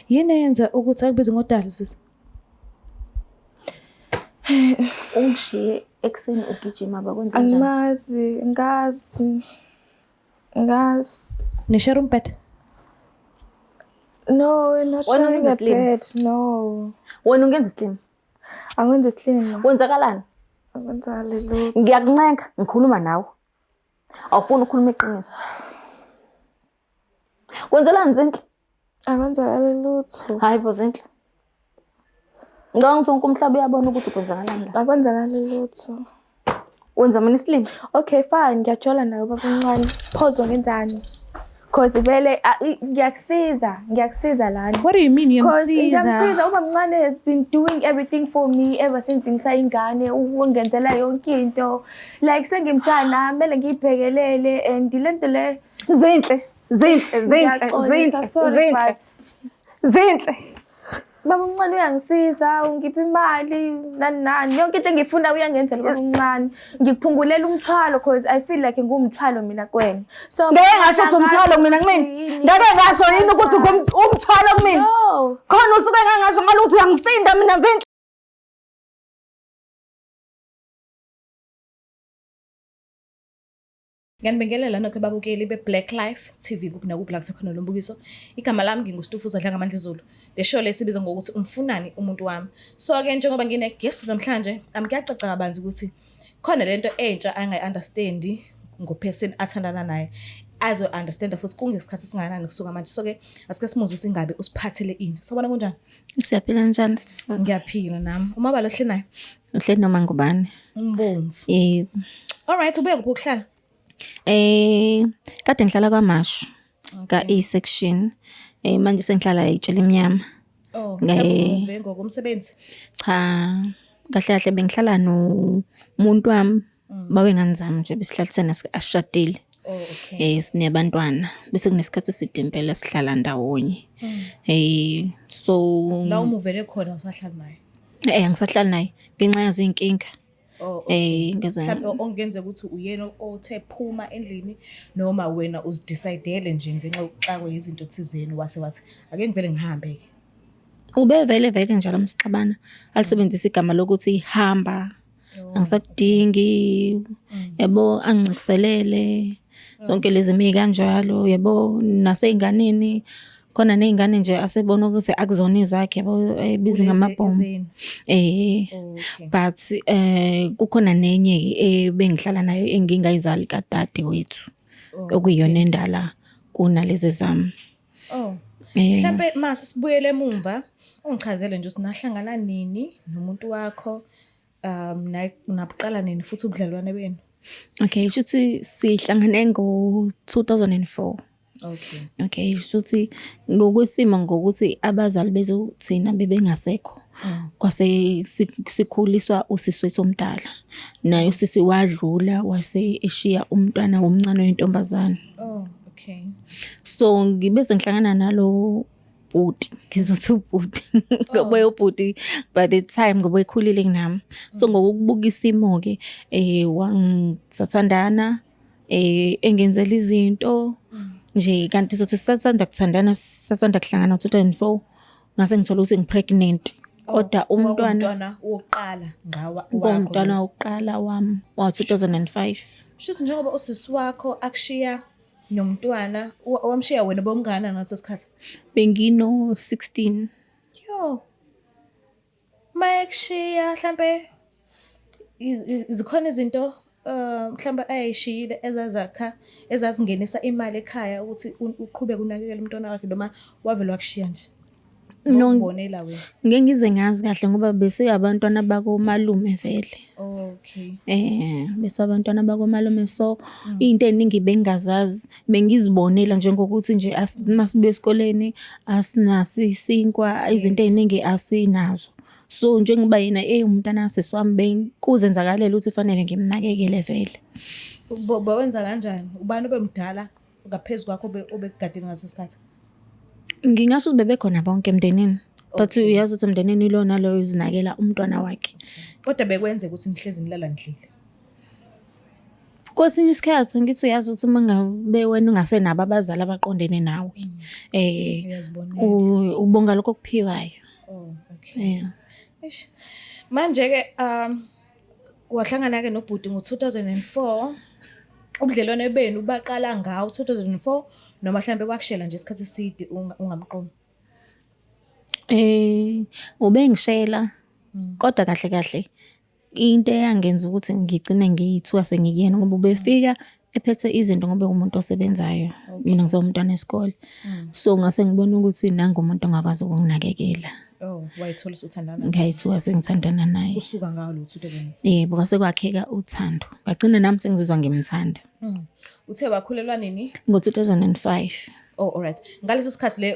Yini eyenza ukuthi akubize ngodali sisi? Ungishiye ekuseni ugijima bakwenza njani? Ngazi. Nishare umbhede? No, we're not Wena sharing ungenza a islim? bed. No. Wena ungenza islim? Angwenza islim. Kwenzakalani? Akwenzakali lutho. Ngiyakuncenga ngikhuluma nawe. Awufuni ukukhuluma iqiniso. Kwenzelani Zinhle? Akwenzakali lutho. Hayi bo Zinhle. Ngicabanga ukuthi wonke umhlaba uyabona ukuthi kwenzakalani la. Akwenzakali lutho. Wenza mina islim? Okay, fine. Ngiyajola nawe baba uncane. Phozo ngenzani? Cause vele ngiyakusiza lana. What do you mean Cause uyamsiza? ngiyamsiza ubaba uncane has been doing everything for me ever since ngisayingane, ungenzela yonke into. Like sengimntwana kumele ngiyibhekelele and lento le Zinhle. baba uncane uyangisiza, ungipha imali nani yonke into engifuna uyangenzela baba uncane. Ngikuphungulela umthwalo cause I feel like ngumthwalo mina kuwena. So Ngeke ngasho ukuthi umthwalo kumina kumina. Ngeke ngasho yini ukuthi umthwalo kumina. No. Khona usuke ngangasho ngalokuthi uyangisinda mina Zinhle. Ngiyanibingelela nokho babukeli beBlack Life TV kuphi nakuphi la kukhona lo mbukiso. Igama lami nginguStufuza Dlangamandla Zulu. Le show lesibiza ngokuthi umfunani umuntu wami. So ke njengoba ngine guest namhlanje, ngiyacaca kabanzi ukuthi khona lento entsha angayi-understand ngoperson athandana naye. Azo understand futhi kungesikhathi singanani kusuka manje. So ke asike simuzwe ukuthi ingabe usiphathele ini. Sabona kunjani? Siyaphila kanjani Stufuza? Ngiyaphila nami. Uma balo hle naye. Uhle noma ngubani? Umbomvu. Yebo. All right, ubuye kuphi ukuhlala? Kade ngihlala kwaMashu ka E-section. Manje sengihlala eTshela Imnyama. Oh, mhlawumbe ngokomsebenzi. Cha, kahle bengihlala nomuntu wami bawe ngani zami nje besihlalisene asishadile. Oh, okay. Sinebantwana bese kunesikhathi eside impela sihlala ndawonye. So La umuvele khona usahlala naye. Angisahlali naye ngenxa yazo inkinga. Oh, ngeze ongenze ukuthi uyena othe phuma endlini noma wena uzidecidele nje ngenxa yokuxakwa izinto thizeni wase wathi ake ngivele ngihambe ke. Ube vele njalo msixabana alisebenzisa igama lokuthi ihamba. Angisakudingi. Yabo angicikiselele. Zonke lezi mi kanjalo yabo naseyinganeni khona nezingane nje asebona ukuthi akuzona izakhe yabo ebizi ngamabhomu. But kukhona nenye ebengihlala nayo engingayizali kadade wethu okuyiyona endala kunalezi zami. Oh. Mhlambe mase sibuyele emumva ungichazele nje usinahlangana nini nomuntu wakho nabuqala nini futhi ubudlelwane benu. Okay, shuthi sihlangane ngo-2004. Okay, shuthi ngokwesimo ngokuthi abazali bezothina bebengasekho. Kwase sikhuliswa usisi wethu omdala. Naye usisi wadlula wase eshiya umntwana omncane wentombazane. Oh, okay. So ngibese ngihlangana nalo bhuti, ngizothi ubhuti. Ngoba ubhuti by the time ngoba ekhulile kunami. So ngokubuka isimo ke wangisathandana engenzela izinto nje kanti sothi sisanda sisanda kuhlangana ngo-2004 ngase ngithola ukuthi ngipregnant. Kodwa umntwana wokuqala umntwana wokuqala wami wa-2005. Shuthi njengoba usisi wakho akushiya nomntwana wamshiya wena bomngana ngaso sikhathi? Bengino 16. Yo. Mayekushiya mhlambe izikhona izinto mhlambe ayishiyile ezazingenisa imali ekhaya ukuthi uqhubeke unakekela umntwana wakhe noma wavele wakushiya nje. Ngizibonela wena. Ngeke ngize ngazi kahle ngoba bese abantwana bakomalume vele. Okay. Bese abantwana bakomalume so into eningi bengazazi bengizibonela njengokuthi nje masibuye esikoleni asinasi isinkwa izinto eziningi asinazo. So njengoba yena umntana seswami bengikuzenzakalela ukuthi fanele ngimnakekele vele. Wenza kanjani? Ubani obemdala ngaphezulu kwakho obekugadile ngaso isikhathi? Ngingasho ukuthi bebekhona bonke emndenini. But uyazi ukuthi emndenini lo nalo uzinakela umntwana wakhe. Kodwa bekwenze ukuthi nihlezi nilala ndlile. Kwesinye isikhathi ngithi uyazi ukuthi uma ngabe wena ungasenabo abazali abaqondene nawe Uyazibonela. ubonga lokho okuphiwayo. Oh, okay. Yeah. Manje-ke wahlangana-ke nobhuti ngo-2004. Ubudlelwane benu baqala ngawo 2004 noma mhlambe kwakushela nje isikhathi eside ungamqomi? Ubengishela kodwa kahle kahle into eyangenza ukuthi ngigcine ngiyithuka sengikuyena ngoba ubefika ephethe izinto ngoba umuntu osebenzayo. Mina ngisawumntwana esikole. So ngase ngibona ukuthi nangu umuntu ongakwazi ukunginakekela. Oh, wayithola usuthandana? Ngayithuka sengithandana naye. Usuka ngawo lo 2004? Yebo, kwase kwakheka uthando. Ngagcina nami sengizizwa ngimthanda. Uthe wakhulelwa nini? Ngo-2005. Oh, alright. Ngaleso sikhathi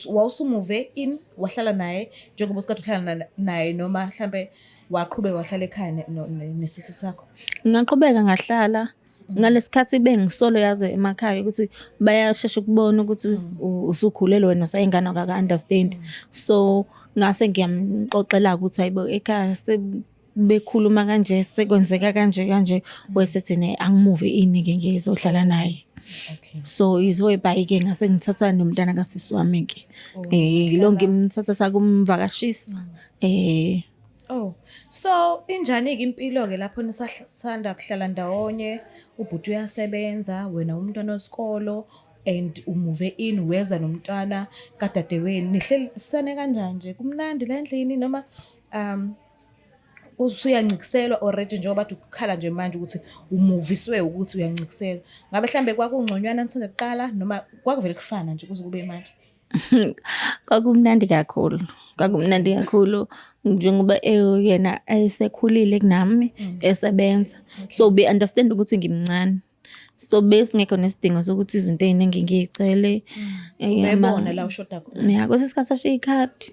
wawusumuve in wahlala naye njengoba usikade uhlala naye noma mhlambe waqhubeka wahlala ekhaya nesisu sakho? Ngaqhubeka ngahlala ngalesikhathi bengisolo yaze emakhaya ukuthi bayashesha ukubona ukuthi usukhulelwe wena usayingane akaka-understand. So ngase ngiyamxoxela ukuthi hayibo ekhaya sebekhuluma kanje sekwenzeka kanje wesethi ne angimuve ini-ke ngizohlala naye. Okay. So izoyibhayi-ke ngase ngithatha nomntana kasisi wami-ke lo ngimthatha sakumvakashisa. Oh, so injani-ke impilo-ke lapho nisasanda kuhlala ndawonye, ubhuti uyasebenza, wena umntwana wesikolo and umuve in weza nomntwana kadadewenu, nihlelisane kanjani nje? Kumnandi la endlini noma usuyancikselwa already njengoba bathi ukukhala nje manje ukuthi umuviswe ukuthi uyancikselwa? Ngabe mhlambe kwakungconywana nisanda kuqala noma kwakuvele kufana nje kuze kube manje? Kwakumnandi kakhulu njengoba yena esekhulile kunami esebenza. So be understand ukuthi ngimncane. So besingekho nesidingo sokuthi izinto eziningi ngiyicele. Uyabona la ushoda khona. Yeah, kwesikhathi sashiya ikhadi.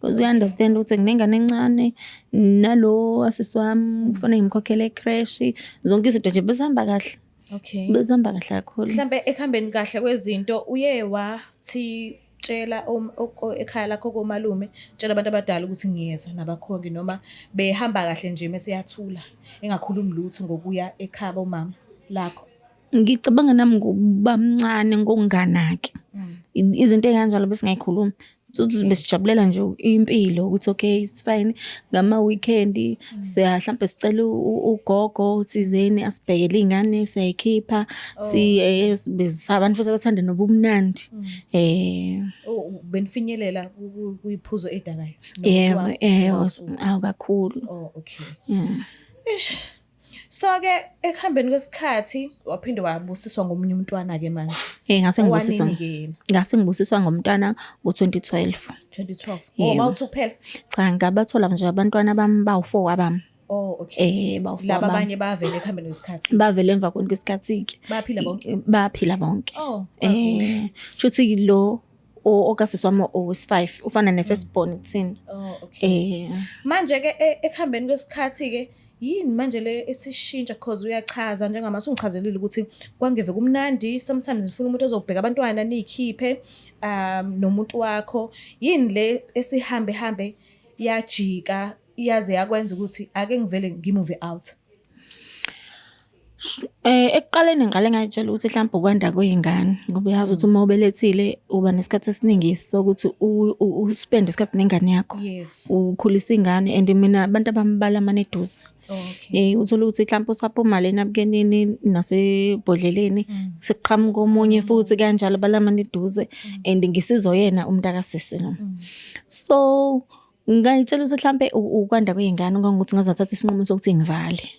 Because you understand ukuthi nginengane encane nalo asisi wami kufanele ngimkhokhele ecrash. Zonke izinto nje besihamba kahle. Okay. Besihamba kahle kakhulu. Mhlambe ekuhambeni kahle kwezinto uye wathi tshela ekhaya lakho komalume, tshela abantu abadala ukuthi ngiyeza nabakhongi noma behamba kahle nje mesiyathula engakhulumi lutho ngokuya ekhaya bomama lakho? Ngicabanga nami ngokuba mncane ngokunganaki. Izinto ezikanjalo besingayikhulumi. Ukuthi besijabulela nje impilo ukuthi okay it's fine ngama weekend mhlambe sicela ugogo thizeni asibhekele izingane siyayikhipha abantu futhi abathanda nobumnandi. Benifinyelela kuyiphuzo edakayo? Kakhulu. Oh, okay. So-ke ekuhambeni kwesikhathi waphinde wabusiswa ngomunye umntwana-ke manje? Ngase ngibusiswa ngomntwana ngo-2012. 2012? Oh, mawuthi kuphela? Cha, ngabathola nje abantwana bami bawu-4 abami. Oh, okay. Bawu-4 laba abanye bavele ekuhambeni kwesikhathi? Bavele emva kwesikhathi-ke. Baphila bonke? Baphila bonke. Oh, shuthi lo okasisi wami owesi-5 ufana ne-first born kuthina. Oh, okay. Manje-ke ekuhambeni kwesikhathi-ke yini manje le esishintsha because uyachaza njengamase ungichazelile ukuthi kwangeve kumnandi, sometimes ngifuna umuntu ozobheka abantwana nikhiphe nomuntu wakho. Yini le esihambe yajika yaze yakwenza ukuthi ake ngivele ngimove out? Ekuqaleni ngiqale ngayitshela ukuthi mhlawumbe ukwanda kwezingane ngoba yazi ukuthi uma ubelethile uba nesikhathi esiningi sokuthi uspend isikhathi nengane yakho. Yes. Ukhulisa ingane and mina abantu abambala amaneduze. Okay. Uthola ukuthi mhlawumbe usaphuma lena bukenini nasebhodleleni sekuqhamuka omunye futhi kanjalo balamana eduze and ngisizwe yena umntakasisi lo. So ngayitshela ukuthi mhlawumbe ukwanda kwezingane ngokuthi ngazathatha isinqumo sokuthi ngivale.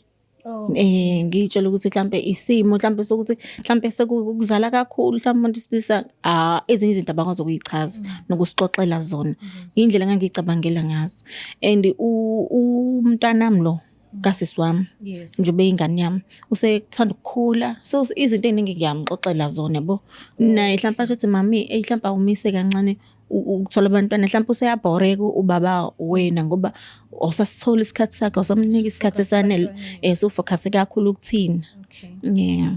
Ngitshela ukuthi mhlawumbe isimo mhlawumbe sokuthi mhlawumbe sekuzala kakhulu mhlawumbe umuntu isilisa ezinye izinto abakwazi ukuyichaza nokusixoxela zona. Indlela ngangicabangela ngazo and umntanami lo kasisi wami njengoba ingane yami usekuthanda ukukhula, so izinto eziningi ngiyamxoxela zona yabo. Naye mhlawumbe asho ukuthi mami mhlawumbe awumise kancane ukuthola abantwana, mhlawumbe useyabhoreka ubaba wena ngoba usasithola isikhathi sakhe usamnika isikhathi esanele so focus kakhulu ukuthina. Okay. Yeah.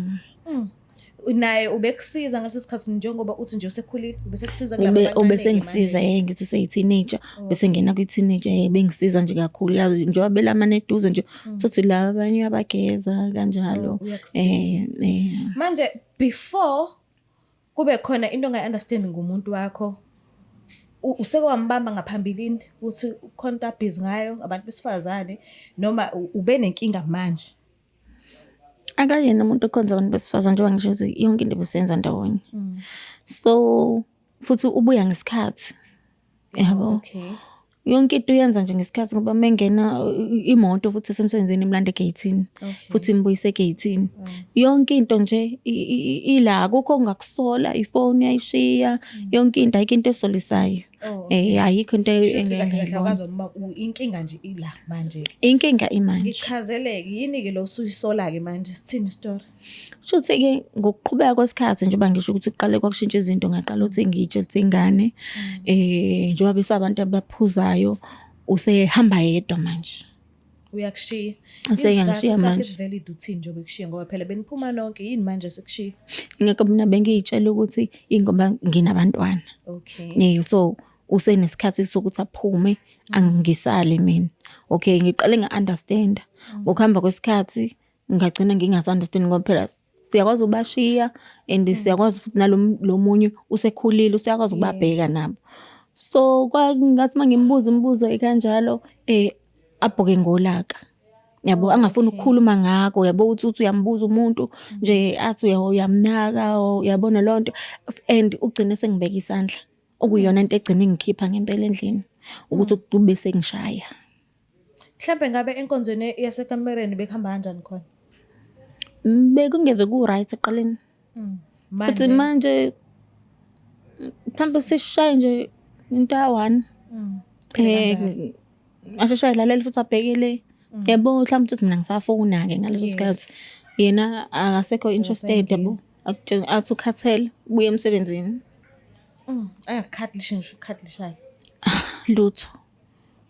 naye ubekusiza ngaleso sikhathi njengoba uthi nje usekhulile ubesekusiza kulabo abancane Ubese ngisiza ngithi use-teenager bese ngena kwi-teenager bengisiza nje kakhulu yazi njengoba belamane eduze nje sothi laba abanye abageza kanjalo manje before kube khona into ongayi-understand ngumuntu wakho useke wambamba ngaphambilini ukuthi ukhona into abhizi ngayo abantu besifazane noma ube nenkinga manje? Akayena umuntu okhonza abantu besifazane njengoba ngisho ukuthi yonke into besenza ndawonye. So futhi ubuya ngesikhathi. Yabo. Okay. Yonke into uyenza nje ngesikhathi ngoba mengena imoto futhi esemsebenzini imlanda egate-ini futhi imbuyise egate-ini. Yonke into nje ila akukho ongakusola ifoni yayishiya yonke into ayikho into esolisayo. Ayikho into engekho inkinga nje ila manje. Inkinga imanje. Ngichazeleke yini ke lo usuyisola ke manje sithini story? Shuthi ke ngokuqhubeka kwesikhathi njengoba ngisho ukuthi uqale kwakushintsha izinto ngaqala ukuthi ngiyitshela ingane njengoba besabantu abaphuzayo usehamba yedwa manje. Uyakushiya. Asengashiya manje. It's very duty njengoba ekushiya ngoba phela beniphuma nonke yini manje sekushiya. Ngeke mina bengiyitshela ukuthi ingoba nginabantwana. Okay. So usenesikhathi sokuthi aphume angisale mina. Okay ngiqale nga-understand ngokuhamba kwesikhathi ngagcina ngingazi-understand ngoba phela siyakwazi ubashiya and siyakwazi futhi nalomunye usekhulile usiyakwazi ukubabheka nabo. So ngathi mangimbuza imibuzo kanjalo abhoke ngolaka. Yabo angafuni ukukhuluma ngako yabo uthi uyambuza umuntu nje athi uyamnaka uyabona lonto and ugcine sengibeka isandla okuyona into egcine ngikhipha ngempela endlini ukuthi kube sengishaya. Mhlambe ngabe enkonzweni yasekamereni bekuhamba kanjani khona? Bekungeve ku right eqaleni. Futhi manje mhlambe sishaya nje into ya1 asheshaya lalela futhi abhekele yabo mhlambe uthi mina ngisafona ke ngaleso sikhathi yena akasekho interested yabo athi ukhathele ubuye emsebenzini. Akakhatlishe ngisho ukhatlishayo. Lutho.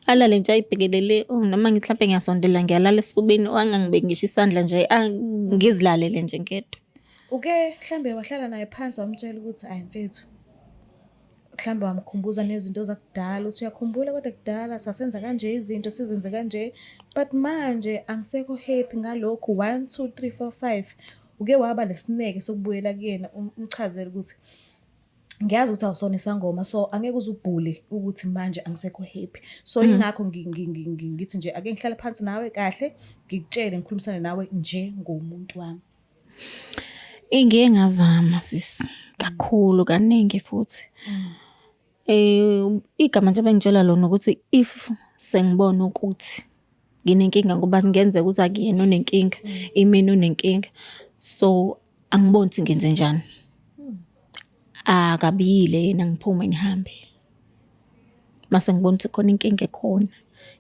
Alale nje ayibhekelele noma ngithi mhlambe ngiyasondela ngiyalala esifubeni angangibeki ngisho isandla nje ngizilalele nje ngedwa. Uke mhlambe wahlala naye phansi wamtshela ukuthi ayi mfethu mhlambe wamkhumbuza nezinto zakudala uthi uyakhumbula kodwa kudala sasenza kanje izinto sizenze kanje but manje angisekho happy ngalokho 1 2 3 4 5 uke waba nesineke sokubuyela kuyena umchazela ukuthi ngiyazi ukuthi awusona isangoma so angeke uzubhule ukuthi manje angisekho happy so ingakho ngithi nje ake ngihlale phansi nawe kahle ngikutshele ngikhulumisane nawe nje ngomuntu wami. Ingiye ngazama sisi kakhulu kaningi futhi igama nje bengitshela lona ukuthi if sengibona ukuthi nginenkinga ngoba ngenzeka ukuthi akuyena onenkinga imina onenkinga so angiboni ukuthi ngenze njani. Akabiyile yena ngiphume ngihambe. Mase ngibona ukuthi khona inkinga ekhona.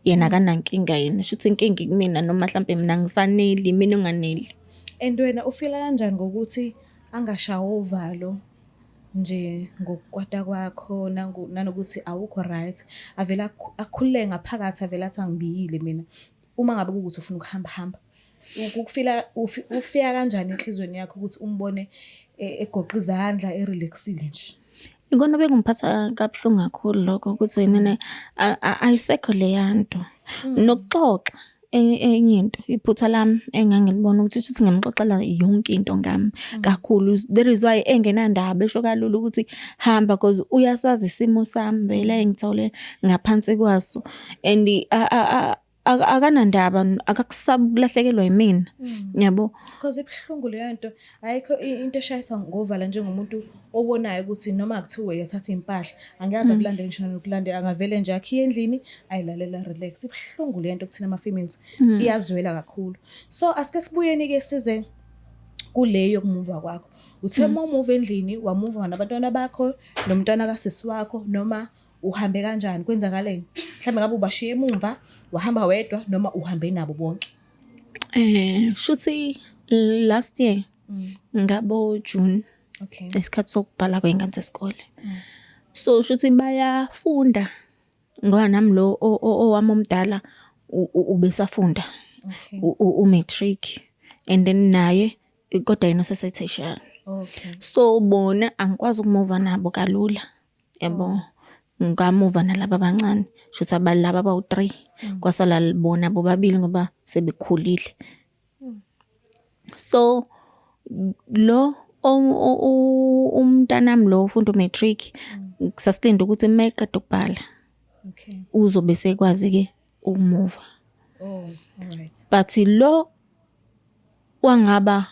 Yena akanankinga yena. Shuthi inkinga kumina noma mhlambe mina ngisaneli mina unganeli. And wena ufila kanjani ngokuthi angashawo uvalo nje ngokukwata kwakho nanokuthi awukho right avela akhulule ngaphakathi avela athi angibiyile mina uma ngabe ukuthi ufuna ukuhamba ufika kanjani enhlizweni yakho ukuthi umbone egoqa izandla erelaxile nje? Ingona bengiphatha kabuhlungu kakhulu lokho ukuthi nene ayisekho leyanto nokuxoxa enye into iphutha lami engangilibona ukuthi uthi ngimxoxela yonke into ngami kakhulu there is why engenandaba esho kalula ukuthi hamba because uyasazi isimo sami vele engithole ngaphansi kwaso and akanandaba akakusabi kulahlekelwa yimina yabo because ibhlungu leyo nto ayikho into eshayisa ngovala njengomuntu obonayo ukuthi noma kuthiwa uyathatha impahla angiyazi akulandele ngisho nokulandela angavele nje akhiye endlini ayilalela relax ibhlungu leyo nto kuthina ama females iyazwela kakhulu so asike sibuyeni ke size kuleyo kumuva kwakho uthe move endlini wamuva nabantwana bakho nomntwana kasisi wakho noma uhambe kanjani kwenzakaleni mhlambe ngabe ubashiye emumva wahamba wedwa noma uhambe nabo bonke? Shuthi last year ngabo June esikhathi sokubhala kwengane zesikole so shuthi bayafunda ngoba nami lo owami omdala ubesafunda umatric and then naye kodwa yena sesetheshana Okay. So bona angikwazi ukumuva nabo kalula yabo. Ngamuva nalaba abancane shothi abalaba abawu3 kwasala bona bobabili ngoba sebekhulile. So lo umntanami lo ufunda matric sasilinda ukuthi mayeqeda ukubhala Okay. uzobe sekwazi ke ukumuva. Oh, all right. But lo wangaba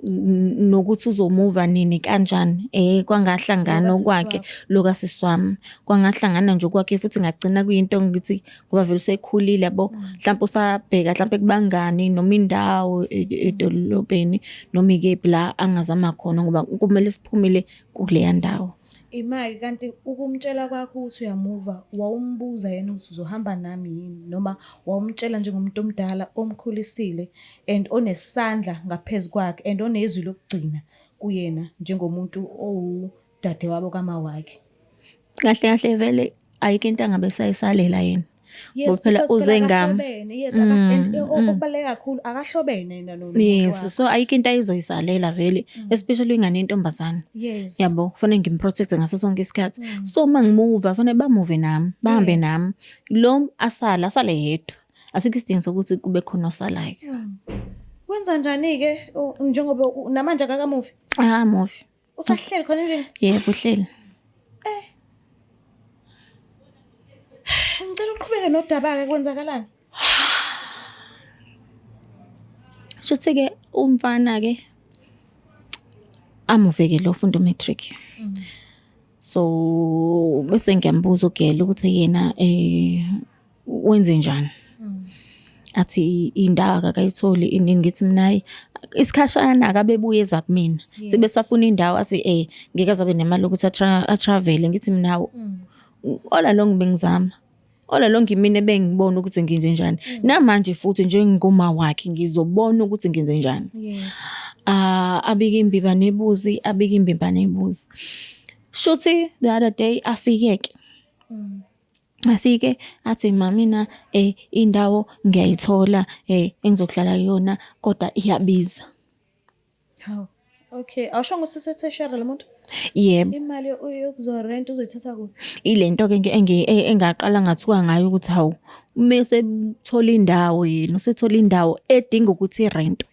nokuthi uzomuva nini kanjani kwangahlangana okwakhe lokasiswami kwangahlangana nje okwakhe futhi ngagcina kuyinto ngithi ngoba vele usekhulile yabo mhlawumbe usabheka mhlawumbe kubangani noma indawo edolobheni noma ikephi la angazama khona ngoba kumele siphumile kuleya ndawo. Imaki kanti ukumtshela kwakho ukuthi uyamuva wawumbuza yena ukuthi uzohamba nami yini noma wawumtshela njengomuntu omdala omkhulisile and onesandla ngaphezulu kwakhe and onezwi lokugcina kuyena njengomuntu owudade wabo kamawakhe? Kahle kahle vele ayike into angabe sayisalela yena. Yes, Phela because uze ngami. akahlobene. Yes, and okubaluleke kakhulu akahlobene yena nomuntu Yes, wakhe. so ayike into ayizoyisalela vele especially ingane yentombazane. Yes. Yabo kufanele ngimprotect ngaso sonke isikhathi. So mangimuva kufanele bamuve nami bahambe Yes. nami lo asale yedwa asikho isidingo sokuthi kube khona osalayo. Wenza njani ke njengoba namanje akakamuvi? Muvi Usahleli khona endlini? yebo uhleli. Ngicela uqhubeke nodaba ke kwenzakalani? Shothi ke umfana ke amuveke lo ufunda matric. So bese ngiyambuza uGela ukuthi yena wenze njani. Athi indawo akayitholi inini ngithi mina isikhashana akabebuye eza kumina. Sibe safuna indawo athi ngeke azabe nemali ukuthi atravel ngithi mina ola long bengizama. Ola long imine bengibona ukuthi ngenze njani. Namanje futhi njengoma wakhe ngizobona ukuthi ngenze njani. Yes. Abika imbiba nebuzi. Shothi the other day afike athi mamina indawo ngiyayithola engizohlala yona kodwa iyabiza. Haw. Okay, awusho ukuthi usethe lo muntu? Yebo Imali yokuzorent uzoyithatha kuphi? ilento ke engaqala ngathuka ngayo ukuthi hawu mase thola indawo yena usethola indawo edinga ukuthi irent.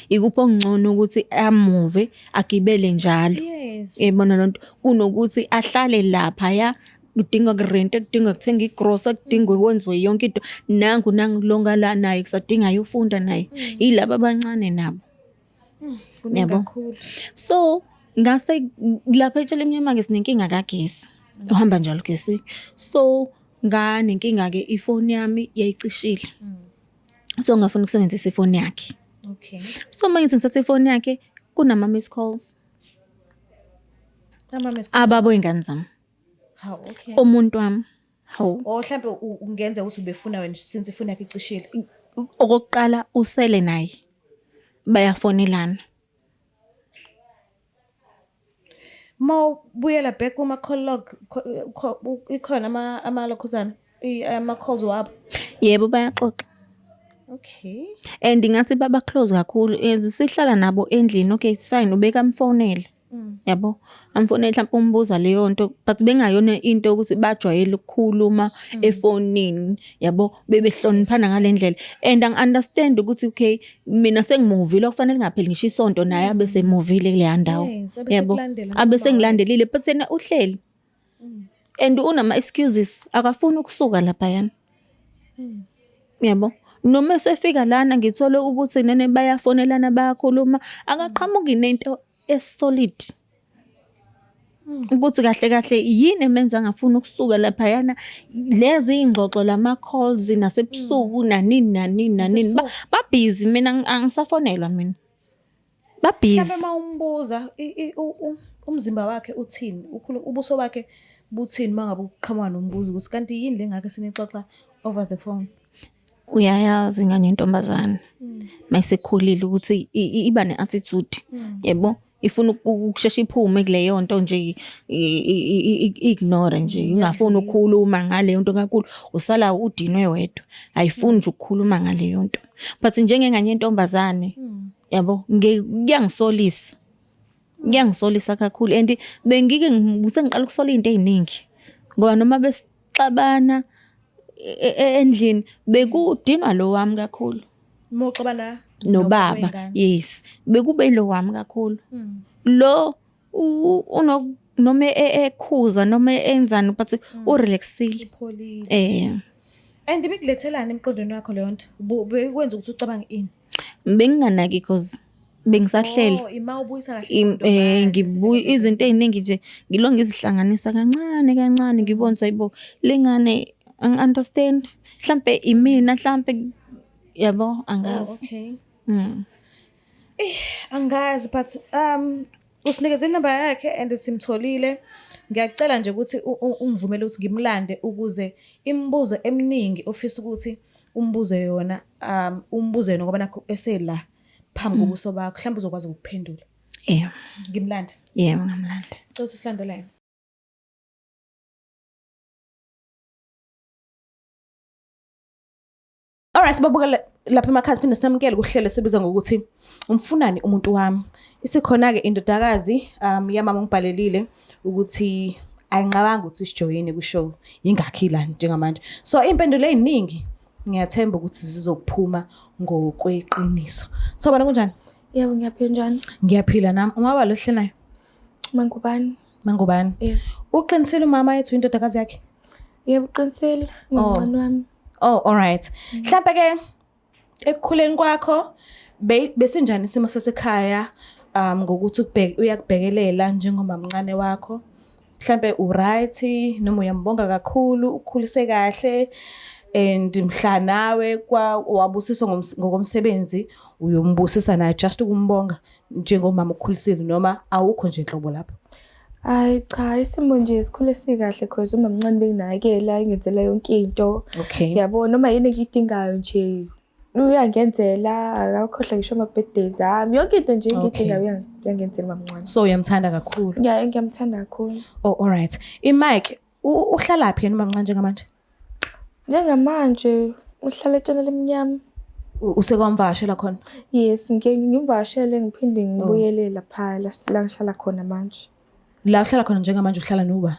Ikupho ngcono ukuthi amuve agibele njalo. Yes. Yebona lonto kunokuthi ahlale lapha ya kudinga kurent kudinga kuthenga igrocery kudinga ukwenziwe yonke into nangu longa la naye kusadinga ayofunda naye ilabo abancane nabo. Kuningi kakhulu. So ngase lapha etshela emnyama ke sinenkinga kagesi uhamba njalo gesi. So nganenkinga ke ifoni yami yayicishile. So ngafuna ukusebenzisa ifoni yakhe. Okay. So manje ngithatha ifoni yakhe kunama missed calls ababo ingane zami. Haw, okay. Umuntu wami hawu Mhlambe ungenza ukuthi ubefuna wena since ifoni yakhe icishile. okokuqala usele naye bayafonelana. Mawubuyela back kuma call log ikhona amalokhuzana ama calls wabo. Yebo bayaxoxa. Okay. And ngathi baba close kakhulu sihlala nabo endlini. Okay it's fine ubeka amfonele. Yabo amfonele mhlawumbe umbuza leyo nto but bengayona into ukuthi bajwayele ukukhuluma efonini yabo bebehloniphana ngalendlela and angiunderstand ukuthi okay mina sengimuvile okufanele ngapheli ngisho isonto naye abese movile kule ndawo. Yes, Yabo abese ngilandelile but yena uhleli and unama excuses akafuni ukusuka lapha yana. Yabo noma sefika lana ngithole ukuthi nene bayafonelana bayakhuluma akaqhamuki nento esolid ukuthi kahle kahle yini emenza angafuni ukusuka lapha yana lezi ingxoxo lama calls nasebusuku nanini ba busy mina angisafonelwa mina ba busy. Mhlawumbe mawumbuza umzimba wakhe uthini ubuso bakhe buthini mangabe uqhamuka nombuzo ukuthi kanti yini lengake sinixoxa over the phone. Uyayazi ngane intombazana mayisekhulile ukuthi iba neattitude yebo ifuna ukushesha iphume kuleyo nto nje ignore nje ingafuni ukukhuluma ngale nto kakhulu usala udinwe wedwa ayifuni nje ukukhuluma ngale nto but njengengane yentombazane yabo kuyangisolisa Kuyangisolisa kakhulu and sengiqala ukusola izinto eziningi. Ngoba noma besixabana endlini bekudinwa lo wami kakhulu. Moxabana Nobaba, yes. Bekube lo wami kakhulu. Lo noma ekhuza noma enzani but urelaxile. And bekulethelani emqondweni wakho leyo nto? Bekwenza ukuthi ucabange ini? Benginganaki because bengisahlele. Ima ubuyisa kahle. Izinto eziningi nje ngilo ngizihlanganisa kancane kancane ngibona ukuthi hayibo lengane understand mhlambe imina mhlambe yabo angazi. Okay. Angazi but usinikeze inamba yakhe and simtholile. Ngiyacela nje ukuthi ungivumele ukuthi ngimlande ukuze imibuzo eminingi ofisa ukuthi umbuze yona umbuze yona ngoba nakho esela phambi kobuso bakho mhlawumbe uzokwazi ukuphendula. Yeah. Ngimlande. Yeah, ngamlanda. Cela silandelane. Alright, sibabuka lapha emakhasi phinde sinamukele kuhlelo sibiza ngokuthi umfunani umuntu wami. Isikhona ke indodakazi yamama ngibhalelile ukuthi ayinqabanga ukuthi sijoyine kushow ingakho ilana njengamanje. So impendulo eziningi ngiyathemba ukuthi zizokuphuma ngokweqiniso. So bana kunjani? Yebo ngiyaphila njani? Ngiyaphila nami. Ungaba lo hlenayo? Mangubani? Mangubani? Uqinisile umama yethu indodakazi yakhe? Yebo uqinisile ngomncane wami. Oh, alright. Mhlambe ke ekukhuleni kwakho besinjani isimo sasekhaya ngokuthi uyakubhekelela njengomama mncane wakho? Mhlambe uright noma uyambonga kakhulu ukhulise kahle and mhla nawe wabusiswa ngokomsebenzi uyombusisa naye just ukumbonga njengomama ukhulisile noma awukho nje inhlobo lapho? Hayi cha isimo nje sikhule sikahle because uma mncane benginakela ingenzela yonke into. Okay. Yabona noma yini engidingayo nje uyangenzela akakhohlwa ngisho ama birthdays ami yonke into nje engidingayo uyangenzela mamncane. So uyamthanda kakhulu? Yeah, ngiyamthanda kakhulu. Oh, alright. iMike uhlala phi yena mamncane njengamanje? Njengamanje uhlala eTshona Lemnyama. Usekwamvashela khona? Yes, ngimvashele ngiphinde ngibuyele lapha la ngihlala khona manje. La uhlala khona njengamanje uhlala noba?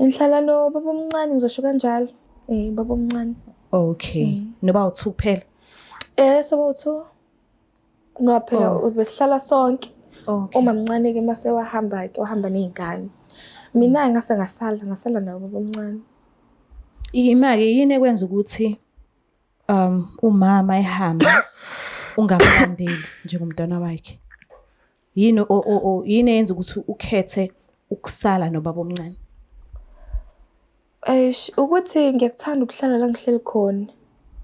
Ngihlala no baba omncane ngizosho kanjalo. Baba omncane. Okay. Noba u2 kuphela? Soba u2. Ngoba phela besihlala sonke. Okay. Uma mncane ke mase wahamba nezingane. Mina ngasala nawo baba omncane. Imake yini ekwenza ukuthi umama ehamba ungamlandeli njengomntwana wakhe? Yini yini yenza ukuthi ukhethe ukusala nobaba omncane? Ukuthi ngiyakuthanda ukuhlala la ngihleli khona.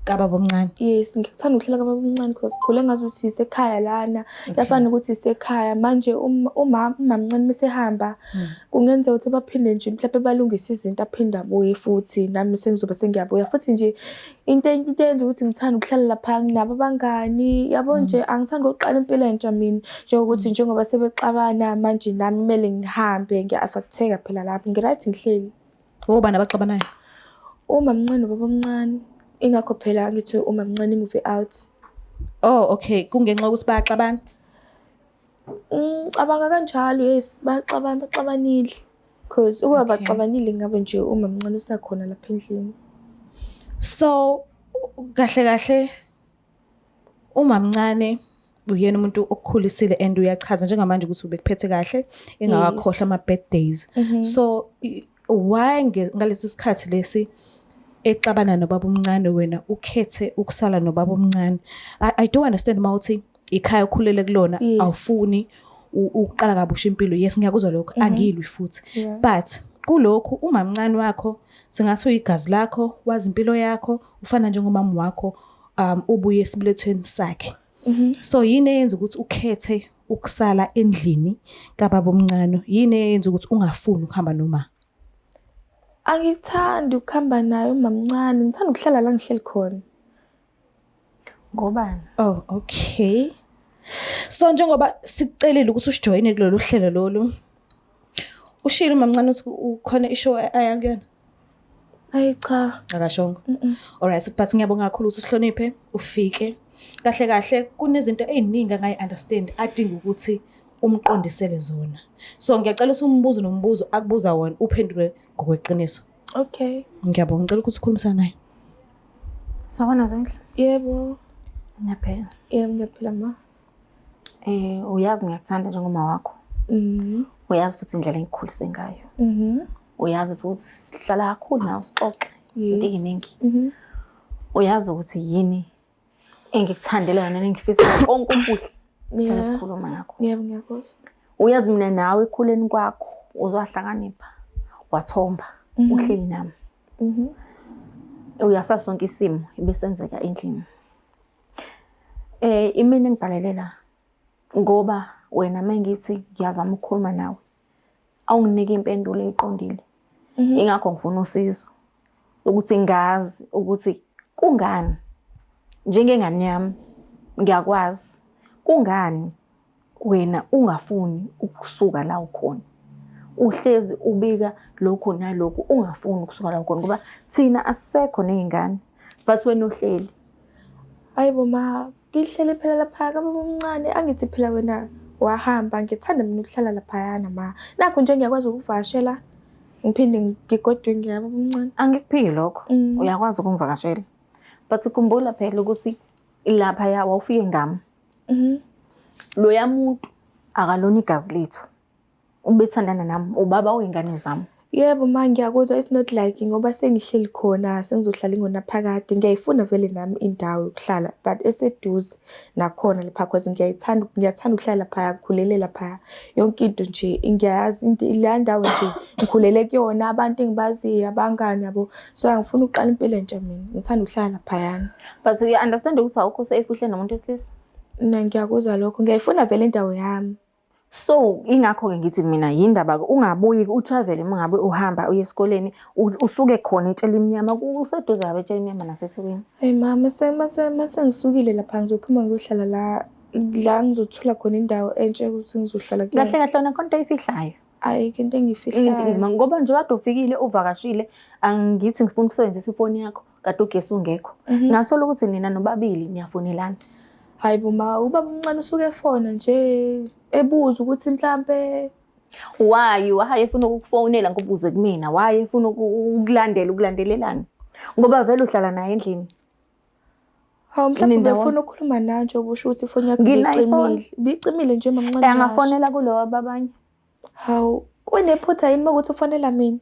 Kababa omncane? Yes, ngikuthanda ukuhlala kababa omncane because khule ngazuthi isekhaya lana. Yafana ukuthi isekhaya manje umama mncane mesehamba kungenza ukuthi baphinde nje mhlawumbe balungise izinto aphinde abuye futhi nami sengizobe sengiyabuya futhi nje into enza ukuthi ngithanda ukuhlala lapha nginabo abangani yabo nje angithanda ukuqala impilo entsha mina njengokuthi njengoba sebexabana manje nami kumele ngihambe ngiya-affecteka phela lapho ngiright ngihleli. Obani abaxabanayo? Uma mncane baba omncane ingakho phela ngithi uma mncane move out. Oh, okay. Kungenxa ukuthi bayaxabana? Cabanga kanjalo yes baxabanile because ukuba baxabanile ngabe nje uma mncane usakhona lapha endlini. So kahle uma mncane uyena umuntu okukhulisile and uyachaza njengamanje ukuthi ubekuphethe kahle engakakhohlwa ama birthdays. So why ngalesi sikhathi lesi exabana nobaba omncane wena ukhethe ukusala nobaba omncane? I don't understand mawuthi ikhaya okhulele kulona awufuni uqala kabusha impilo. Yes, ngiyakuzwa lokho angilwi futhi. But kulokhu uma mncane wakho singathi uyigazi lakho wazi impilo yakho ufana njengomama wakho ubuye esibelethweni sakhe. So yini eyenza ukuthi ukhethe ukusala endlini kababa omncane? Yini eyenza ukuthi ungafuni ukuhamba noma? Angikuthandi ukuhamba naye uma mncane ngithanda ukuhlala la ngihleli khona. Ngobani? Oh, okay. So njengoba sikucelile ukuthi usijoyine kulolu hlelo lolu ushilo uma mncane ukuthi ukhona ishow ayakuyona? Hayi cha. Akashongo. Alright, but ngiyabonga kakhulu ukuthi usihloniphe ufike. Kahle kunezinto eziningi angayi understand adinga ukuthi umqondisele zona. So ngiyacela umbuzo nombuzo akubuza wona uphendule ngokweqiniso. Okay. Ngiyabonga, ngicela ukuthi ukhulumisane naye. Sawona Zindla? Yebo. Ngiyaphela. Yebo ngiyaphila ma. Uyazi ngiyakuthanda njengoma wakho. Uyazi futhi indlela engikukhulise ngayo. Uyazi futhi sihlala kakhulu nawe sixoxe into eziningi. Uyazi ukuthi yini engikuthandela yona nengifisa konke ubuhle. Ngifuna sikhuluma ngakho. Yebo ngiyakuzwa. Uyazi mina nawe ekhuleni kwakho uzowahlakanipha wathomba uhleli nami. Uyasazi sonke isimo ibesenzeka endlini. Imini engibhalelela ngoba wena mengithi ngiyazama ukukhuluma nawe awunginike impendulo eqondile. Ingakho ngifuna usizo ukuthi ngazi ukuthi kungani njengengane yami ngiyakwazi kungani wena ungafuni ukusuka la ukhona. Uhlezi ubika lokho nalokho ungafuni ukusuka la ukhona ngoba thina asisekho nezingane but wena uhleli. Hayibo ma, ngihlele phela lapha kababa omncane angithi phela wena wahamba ngithanda mina ukuhlala lapha yana ma. Nakho nje ngiyakwazi ukuvashela ngiphinde ngigodwe ngiyaba omncane. Angikuphiki lokho. Uyakwazi ukungivakashela. But ukhumbula phela ukuthi lapha yawo ufike ngami. Lo yamuntu akalona igazi lethu. Ubethandana nami ubaba uyingane zami. Yebo ma ngiyakuzwa, it's not like ngoba sengihleli khona sengizohlala ingona phakade. Ngiyayifuna vele nami indawo yokuhlala but eseduze nakhona lapha because ngiyathanda ukuhlala lapha ukukhulele lapha. Yonke into nje ngiyazi into la ndawo nje ngikhulele kuyona, abantu engibaziyo abangani yabo. So angifuni uqala impilo entsha mina. Ngithanda ukuhlala lapha yana. But you understand ukuthi awukho safe uhleli nomuntu wesilisa? Mina ngiyakuzwa lokho. Ngiyayifuna vele indawo yami. So ingakho ke ngithi mina yindaba ungabuyi utravel mangabe uhamba uye esikoleni usuke khona etshela imnyama kuseduze yabe etshela imnyama naseThekwini. Hey mama sengisukile lapha ngizophuma ngiyohlala la ngizothola khona indawo entsha ukuthi ngizohlala kuyona. Kahle kahle konke oyifihlayo. Ayikho into engiyifihlayo. Ngoba nje kade ufikile uvakashile angithi ngifuna ukusebenzisa ifoni yakho kade ugesi ungekho. Ngathola ukuthi nina nobabili niyafonelana. Hayibo ma, ubaba omncane usuke efona nje ebuza ukuthi mhlambe why efuna ukukufonela ngobuze kumina, why efuna ukulandelelana ngoba vele uhlala naye endlini. Hawu mhlawumbe ufuna ukukhuluma nawe nje ubusho ukuthi ifoni yakho bicimile nje mamncane. Angafonela kulo abanye. Hawu kunephutha yini ukuthi ufonela mina?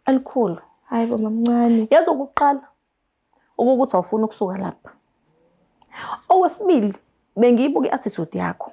Elikhulu. Hayibo mamncane. Yazi ukuqala ukuthi awufuna ukusuka lapha. Owesibili bengiyibuka iattitude yakho.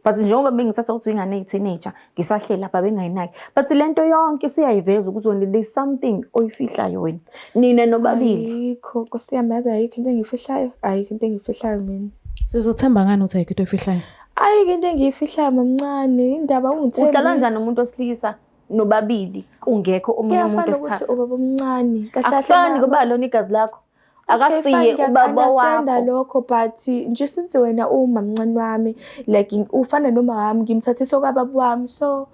But njengoba bengithatha ukuthi ingane eyiteenager ngisahlela lapha bengayinaki. But lento yonke siyayiveza ukuthi wena there's something oyifihlayo wena. Nina nobabili. Ayikho nkosiyami, ayikho into engiyifihlayo. Ayikho into engiyifihlayo mina. Sizothemba ngani ukuthi ayikho into oyifihlayo? Ayikho into engiyifihlayo mamncane. Indaba ungithemba. Uhlala kanjani umuntu wesilisa nobabili kungekho omunye umuntu esithathu? Kuyafana ukuthi ubaba omncane. Akafani ngoba lona igazi lakho. Akasiye ubaba wakho lokho but nje since wena uma mncane wami like ufana noma wami ngimthathisa kwababa wami, so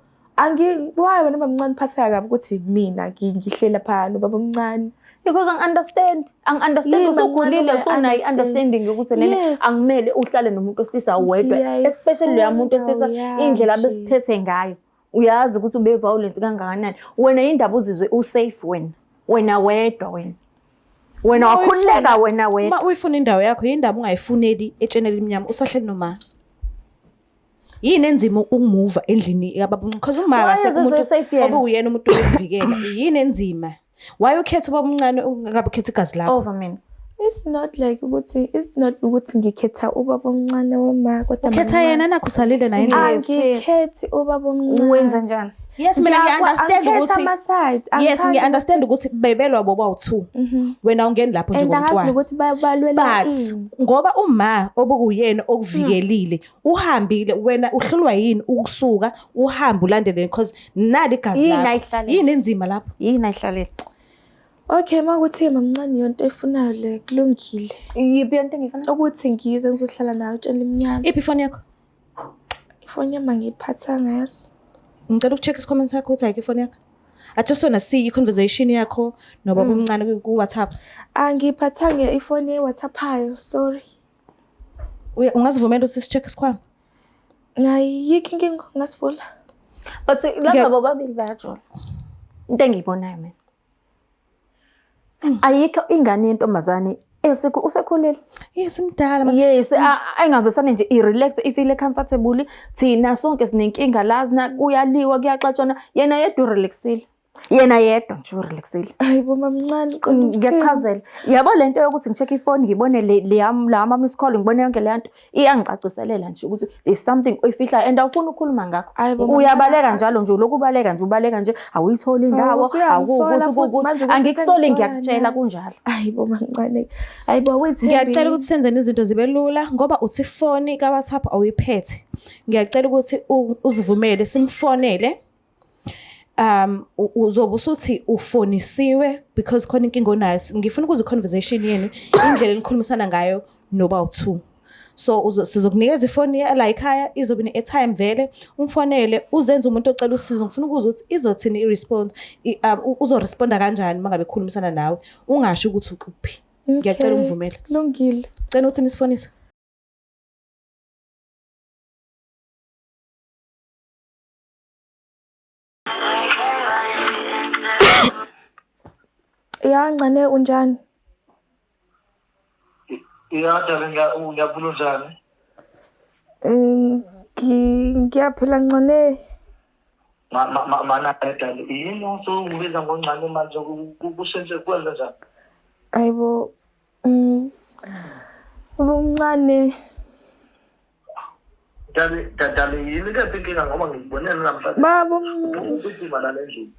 why wena mamncane phatheka kabi ukuthi mina ngihlela phana ubaba omncane because angiunderstand usukhulile so nayi understanding ukuthi nene angimele uhlale nomuntu osilisa wedwa, especially lo muntu osilisa indlela abesiphethe ngayo. Uyazi ukuthi ube violent kangakanani wena, indaba uzizwe usafe wena wedwa wena wakhuleka wena uma uyifuna indawo yakho indaba ungayifuneli etshenela imnyama usahleli noma yini enzima ukumuva endlini yababa because uma umuntu obuyena umuntu ovikela yini enzima why ukhetha ubaba omncane ungabe ukhetha igazi lakho over mina? It's not ukuthi ngikhetha ubaba omncane wema kodwa ukhetha yena nakho usalile naye angikhethi ubaba omncane. Wenza njani? Yes, mina ngi-understand ukuthi yes, ngi-understand ukuthi bebelwa boba u2 wena ungeni lapho nje ngomntwana ukuthi balwela but ngoba uma obukuyena okuvikelile uhambile wena uhlulwa yini ukusuka uhamba ulandele because nali igazi lakho yini enzima lapho yini ayihlalele. Okay makuthi mamncane yonto efunayo le kulungile. Yipi yonto engifuna ukuthi ngize ngizohlala nawe utshela imnyama. Iphi ifoni yakho? Ifoni yami ngiyiphatha ngaso. Ngicela ukucheck i-comments yakho ukuthi ayikho ifoni yakho. I just wanna see i-conversation yakho nobaba omncane ku WhatsApp. Angiphathanga ifoni ye WhatsApp hayo, sorry. Ungazivumela ukuthi si-check isikhwama? Ayikho inkinga ngasivula. But laba bobabili bayajola. Into engiyibonayo mina. Ayikho ingane yentombazane usekhulile. Yes, imdala. Yes, ayingavesane nje i-relax ifeel comfortable thina sonke sinenkinga la kuyaliwa kuyaxatshana yena yedwa relaxile. Yena yedwa nje urelaxile. Hayibo mamncane Ngiyachazela. Yabo lento yokuthi ngicheck ifone ngibone la miss call ngibone yonke le nto iyangicaciselela nje ukuthi there's something oyifihla and awufuni ukukhuluma ngakho. Uyabaleka njalo nje lokubaleka nje ubaleka nje awuyitholi indawo awukuthi angikusoli ngiyakutshela kunjalo. Hayibo mamncane. Hayibo wethu ngiyacela ukuthi senzeni izinto zibe lula ngoba uthi phone ka WhatsApp awuyiphethe. Ngiyacela ukuthi uzivumele simfonele. Uzobe usuthi ufonisiwe because khona inkinga onayo ngifuna ukuze conversation yenu indlela enikhulumisana ngayo noba u2 so sizokunikeza ifoni la ekhaya izobe ne airtime vele umfonele uzenze umuntu ocela usizo ngifuna ukuza ukuthi izothini i-response uzoresponda kanjani mangabe ekhulumisana nawe ungasho ukuthi ukuphi. Ngiyacela ungivumele. Kulungile. Cela ukuthi nisifonise. Ya Ncane unjani? Ngiyabula njani? Ngiyaphila Ncane. Mana edala yini usungibiza ngoNcane manje kusenze kwenza njani? Hayibo uncane dale yini ke inkinga ngoba ngibonela namhlanje baba ukuthi balale endlini.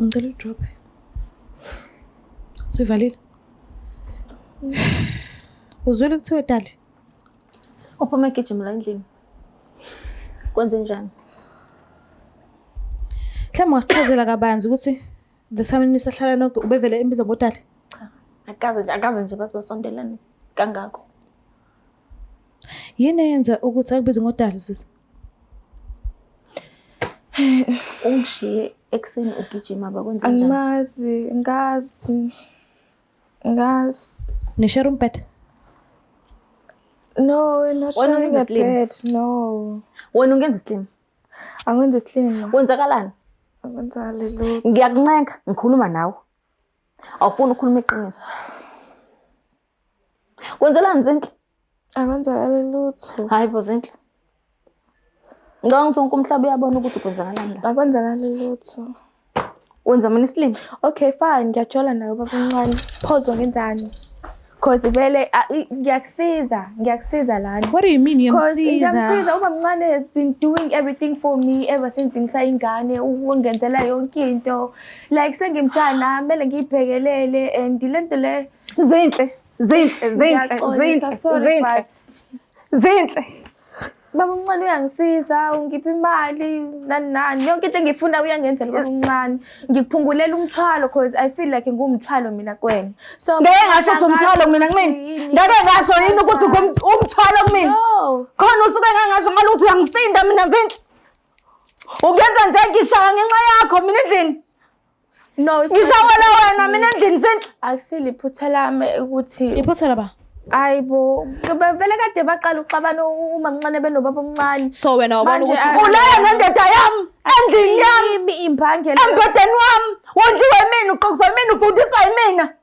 Ngicela drop. Sivalile. Uzwele kuthiwe Dali. Uphuma egijima la endlini. Kwenze njani? Mhlawumbe wasichazela kabanzi ukuthi the time nisahlala nonke ubevele imbiza ngoDali. Cha, akaze nje bathi basondelane kangako. Yini yenza ukuthi akubize ngoDali sisi? Ungishiye ekseni ugijima bakwenze njani? Ngazi. Nishare umbed? No, we're not Wena sharing ungenza a slim? bed. No. Wena ungenza slim? Angwenza slim. Kwenzakalani? Angwenza lutho. Ngiyakuncenga ngikhuluma nawe. Awufuni ukukhuluma iqiniso. Kwenzelani Zinhle? Angwenza lutho. Hayibo Zinhle. Ngicabanga ukuthi umhlaba uyabona ukuthi kwenzakalani la. Akwenza lutho. Wenza mina slim? Okay, fine. Ngiyajola nawe baba uncane. Pause ngenzani? Cause vele ngiyakusiza lana. What do you mean Ngiyamsiza yamsiza? uba mncane has been doing everything for me ever since ngisayingane ungenzela yonke into. Like sengimntana mele ngiyibhekelele and lento le Zinhle. Baba uncane uyangisiza ungipha imali nani yonke into engifuna uyangenzela baba uncane ngikuphungulela umthwalo cause I feel like ngumthwalo mina kuwena. So ngeke ngasho ukuthi umthwalo kumina kumina. Ngeke ngasho yini ukuthi umthwalo kumina. No. Khona usuke ngangasho ngalokuthi uyangisinda mina Zinhle. Ukenza nje ngishaya ngenxa yakho mina endlini. No, Ngishawela wena mina endlini Zinhle. akusile iphutha lami ukuthi Iphutha laba. ayibo vele kade baqala uxabana umamncane benobaba omncane. So wena wabona Manje, ukuthi Ulaya ngendoda yami endlini yami imbangela embedeni wami wondliwe mina uqoqiswa mina ufundiswa yimina.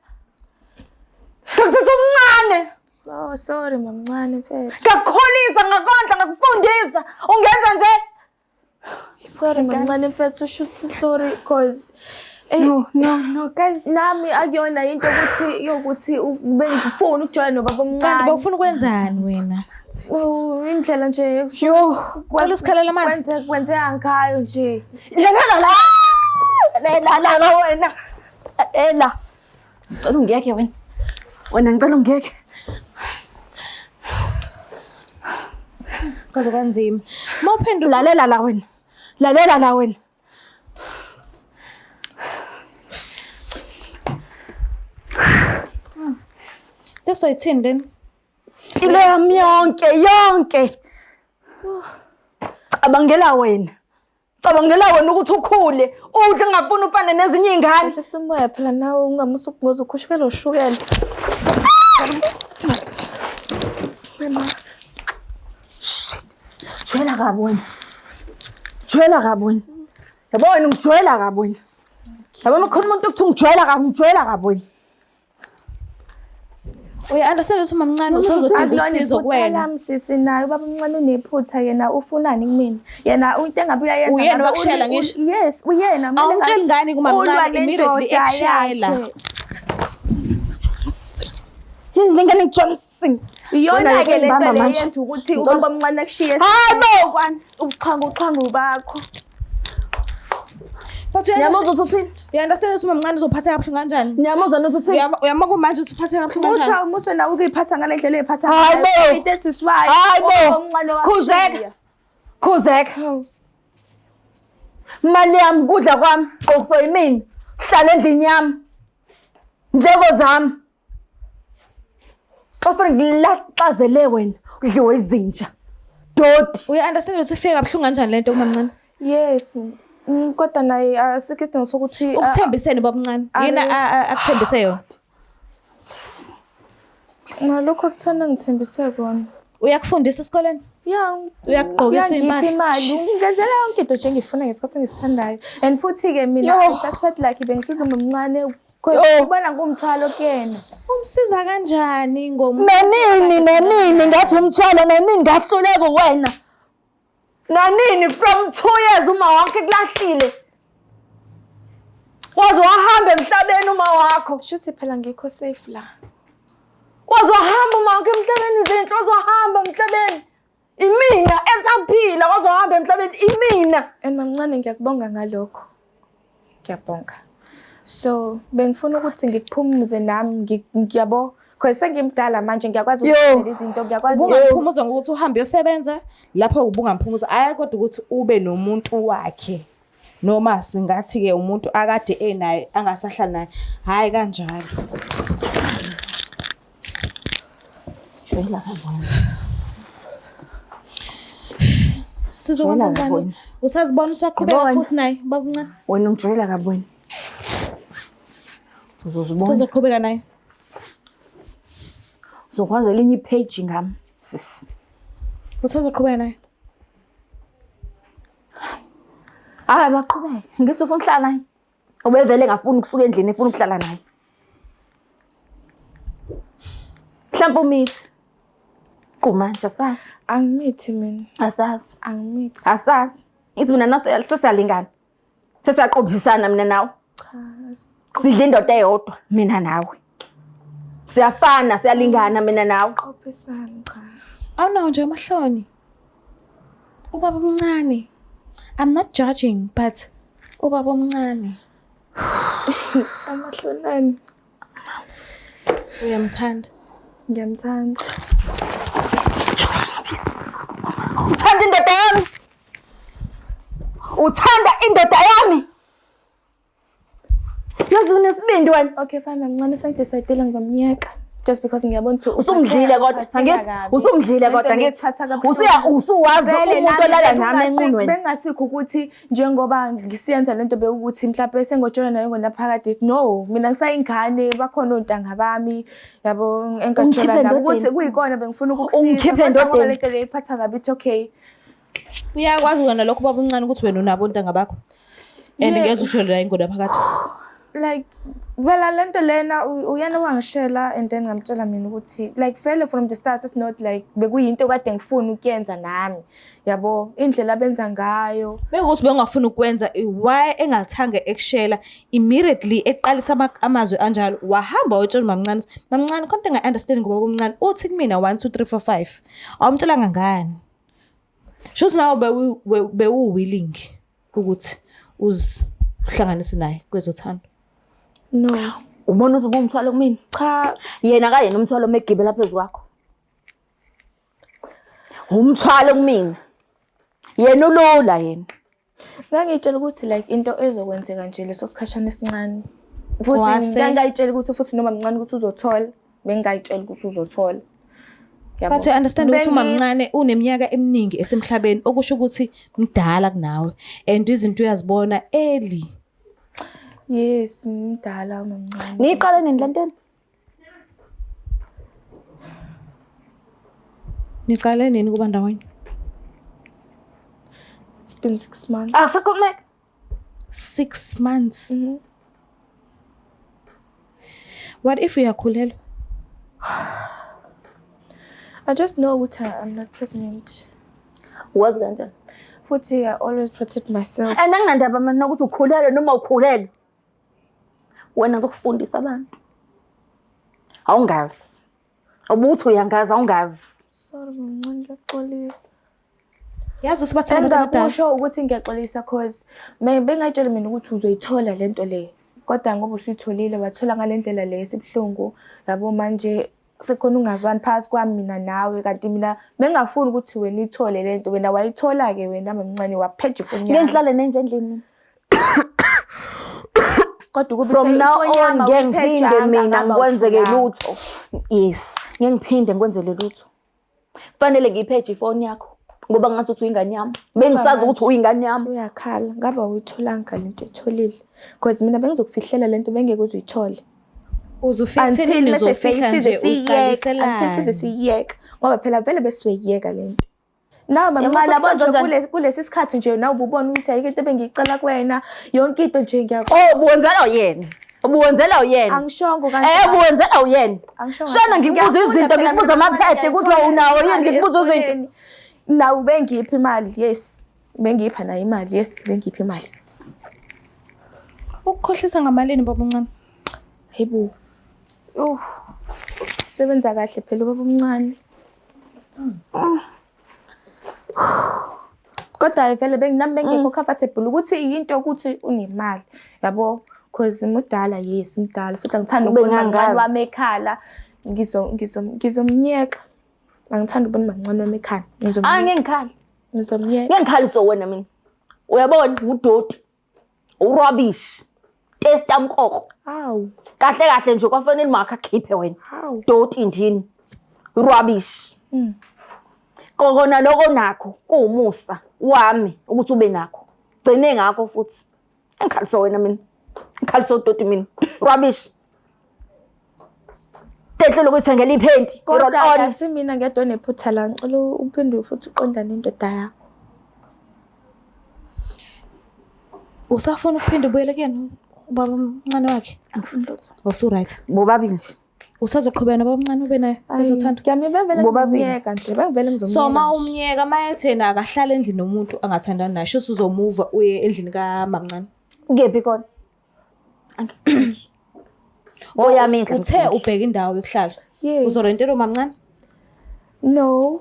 Ngizisa umncane. Oh sorry mamncane mfethu. Ngakukholisa ngakondla ngakufundisa ungenza nje. Sorry mamncane mfethu ushuthi sorry cause No guys. nami akuyona into yokuthi bengifuna ukujola nobaba kanti omncane. bawufuna ukwenzani wena? Indlela nje Cela usikhalela manje. kwenzeka ngayo nje. La wena. Ela. Ngicela ungiyeke wena. Wena ngicela ungiyeke. Kaze kanzima. Mawuphendula Lalela la wena. Lalela la wena. Leso yithini then? Ile yami yonke. Cabangela wena. Cabangela wena ukuthi ukhule, udle ngafuna ufane nezinye izingane. Sesimoya phela nawe ungamusa ukugoza ukhushukela ushukela. Jwayela kabi wena. Jwayela kabi wena. Yabo wena ungijwayela kabi wena. Yabo makhona umuntu okuthi ungijwayela kabi wena. Uya-understand ukuthi umamncane usazodinga usizo kuwena. Msisi naye ubaba omncane unephutha yena ufunani kumina. Yena into engabe uyayenza Uyena wakushela ngisho. Yes, uyena. Awumtsheli ngani kumamncane immediately ekushela. Yini lengane Johnson? Iyona ke lento le yenza ukuthi ubaba omncane akushiye. Hayibo, ubuxhangu bakho. But Niyamuzwa ukuthi uya-understand ukuthi umamncane uzophatheka kabuhlungu kanjani? Niyamuzwa ukuthi Uyamaku manje ukuthi uphatheka kabuhlungu kanjani? Musa nawe ukuyiphatha ngale ndlela eyiphatha Hayibo. That is why. Khuzeka. Khuzeka. Mali yami kudla kwami, qokuso yimini. Hlala endlini yami. Ndleko zami. Ofuna ngilaxazele wena, udliwe izinja. Dodi. Uya-understand ukuthi ufike kabuhlungu kanjani lento kumamncane? Yes. Kodwa naye asikho isidingo sokuthi Ukuthembiseni babamncane. Yena akuthembise yona. Ngalokho akuthanda ngithembise kona. Uyakufundisa esikoleni? Yeah, Uyakugqokisa impahla. imali. Ngizenzela yonke into nje engifuna ngesikhathi engisithandayo. And futhi ke mina I just felt like bengisiza umamncane ubona ngumthwalo kuyena. Umsiza kanjani ngomuntu? Nanini ngathi umthwalo nanini ngahluleka wena. Nanini from 2 years uma wakhe kulahlile. Waze wahamba emhlabeni uma wakho. Shuthi phela ngikho safe la. Waze wahamba uma wakhe emhlabeni izinto wahamba emhlabeni. Imina esaphila waze wahamba emhlabeni imina. And mamncane ngiyakubonga ngalokho. Ngiyabonga. So bengifuna ukuthi ngikuphumuze nami ngiyabo because sengimdala manje ngiyakwazi ukwenza izinto ngiyakwazi Ungamphumuza ngokuthi uhambe uyosebenza lapho ubungamphumuza aya kodwa ukuthi ube nomuntu wakhe noma singathi ke umuntu akade enaye angasahlala naye hayi kanjalo. Jwayela kabona. Sizokwenza kanjani? Usazibona usaqhubeka futhi naye babamncane? Wena ungijwayela kabona. Uzozibona. Uzoqhubeka naye. Uzokwazi elinye ipage ngami sis. Usazoqhubeka naye. Hayi baqhubeke. Ngithi ufuna ukuhlala naye. Ubevele ngafuna ukusuka endlini efuna ukuhlala naye. Mhlawumbe umithi. Kumanje asazi. Angimithi mina. Asazi. Angimithi. Asazi. Ithi mina naso sesiyalingana. Sesiyaqobhisana mina nawe. Sidle indoda eyodwa mina nawe. Siyafana siyalingana mina nawe. Qophisana cha. Awunawo nje amahloni. Ubaba omncane. I'm not judging but ubaba omncane. Amahlonani. Uyamthanda. Ngiyamthanda. Uthanda indoda yami. Uthanda indoda yami. Yazi unesibindi wena. Okay fine mamncane sengidecide ngizomnyeka just because ngiyabona ukuthi usumdlile kodwa angithi usumdlile kodwa angithi usuwazi umuntu olala nami enqinweni bengasikho ukuthi njengoba ngisiyenza lento bekuthi mhlawumbe sengojona nayo ngonaphakade no mina ngisayingane bakhona ontanga bami yabo engajola nabo ukuthi kuyikona bengifuna ukukusiza ngoba lento leyiphatha kabi ithi okay uyakwazi wena lokho baba uncane ukuthi wena unabo ontanga bakho and ngiyeza usho la ingonaphakade like vela lento lena uyena wangishela and then ngamtshela mina ukuthi like vele from the start it's not like bekuyinto kade ngifuna ukuyenza nami yabo indlela abenza ngayo bekuthi bengafuna ukwenza why engathanga ekushela immediately eqalisa amazwi anjalo wahamba utshela mamncane konke enga understand ngoba bomncane uthi kumina 1 2 3 4 5 awumtshelanga ngani shothi nawo bewu willing ukuthi uzihlanganise naye kwezothando. No. Ubona ukuthi ngumthwalo kumina? Cha, yena akayena umthwalo megibela phezulu kwakho. Umthwalo kumina. Yena ulula yena. ngangitshela ukuthi like into ezokwenzeka nje leso sikhashana esincane. Futhi ngangayitshela ukuthi futhi noma mncane ukuthi uzothola, bengayitshela ukuthi uzothola. yabo. But you understand ukuthi uma Bengithi- mncane uneminyaka eminingi esemhlabeni okusho ukuthi mdala kunawe and izinto uyazibona early. Yes, ngimdala umncane. Niqale nini le nto? Niqale nini kuba ndawonye? It's been 6 months. Akusakhulumeka. 6 months. Mhm. What if uyakhulelwa? I just know ukuthi I'm not pregnant. Wazi kanjani? Futhi I always protect myself. And anginandaba mina ukuthi ukhulelwe noma ukhulelwe. Wena ngizokufundisa abantu. Awungazi. Ubuthi uyangazi awungazi. Sorry mncane ngiyaxolisa. Yazi ukuthi bathanda abantu abadala. Engakusho ukuthi ngiyaxolisa cause bengayitshela mina ukuthi uzoyithola lento le. Kodwa ngoba usuyitholile wathola ngalendlela le esibhlungu yabo manje sekhona ungazwani phakathi kwami mina nawe kanti mina bengafuni ukuthi wena uyithole lento wena wayithola ke wena mamncane wapheja ifoni yami. Ngihlale nenje endlini. Kodwa kube From now on ngiphinde mina ngikwenzeke lutho. Yes, ngiphinde ngikwenzele lutho. Fanele ngipheje ifoni yakho ngoba ngathi uthi uyingane yami. Bengisazi ukuthi uyingane yami. Uyakhala ngaba uyitholanga lento etholile because mina bengizokufihlela lento bengeke uzuyithole. Uzufika ekutheni uzofika nje uqalisela. Until size siyeka ngoba phela vele besiyeka lento. Nawe Yamana, manje kulesi sikhathi nje nawe ububona ukuthi ayike into bengicela kuwena yonke into nje ngiyakho. Oh, ubuwenzela uyena. Ubuwenzela uyena. Angishongo kanti. Ubuwenzela uyena. Angishongo. Shona ngikubuza izinto ngikubuza amaphede ukuthi unawo yini ngikubuza izinto. Nawe bengiphi imali? Yes. Bengipha nayo imali. Yes, bengiphi imali. Ukukhohlisa ngamalini baba uncane? Hayibo. Sebenza kahle phela baba umncane. Kodwa vele benginami bengekho comfortable ukuthi into ukuthi unemali yabo because mudala yes mdala futhi angithanda ukubona umncane wami ekhala ngizomnyeka angithanda ukubona umncane wami ekhala Ngiyengikhala. ngizomnyeka Ngiyengikhaliso wena mina. Uyabona udoti. Urubbish. Test amkhokho. Hawu Kahle kahle nje kwafanele makha khiphe wena. hawu Doti indini. Rubbish. Kokona lokho nakho kuumusa wami ukuthi ube nakho. Gcine ngakho futhi. Engikhaliso wena mina. Ngikhaliso doti mina. Rubbish. Tehle lokuthengela iphenti. kodwa akusimina ngedwa onephutha la ngicela uphinde futhi uqondane indoda yakho. Usafuna ukuphinda ubuyele kuyena ubaba umncane wakhe? Angifuni lutho. Usu right. Bobabili nje. Usazoqhubeka nobaba umncane ube naye ezothanda. Ngiyamivele ngizomnyeka nje bengivele ngizomnyeka. So ma umnyeka mayathena akahlala endlini nomuntu angathandani naye shothi uzomove uye endlini kaMamncane. Ngephi khona? Angikho. Oyami indlu. Uthe ubheka indawo yokuhlala. Yes. Uzorentela uMamncane? No.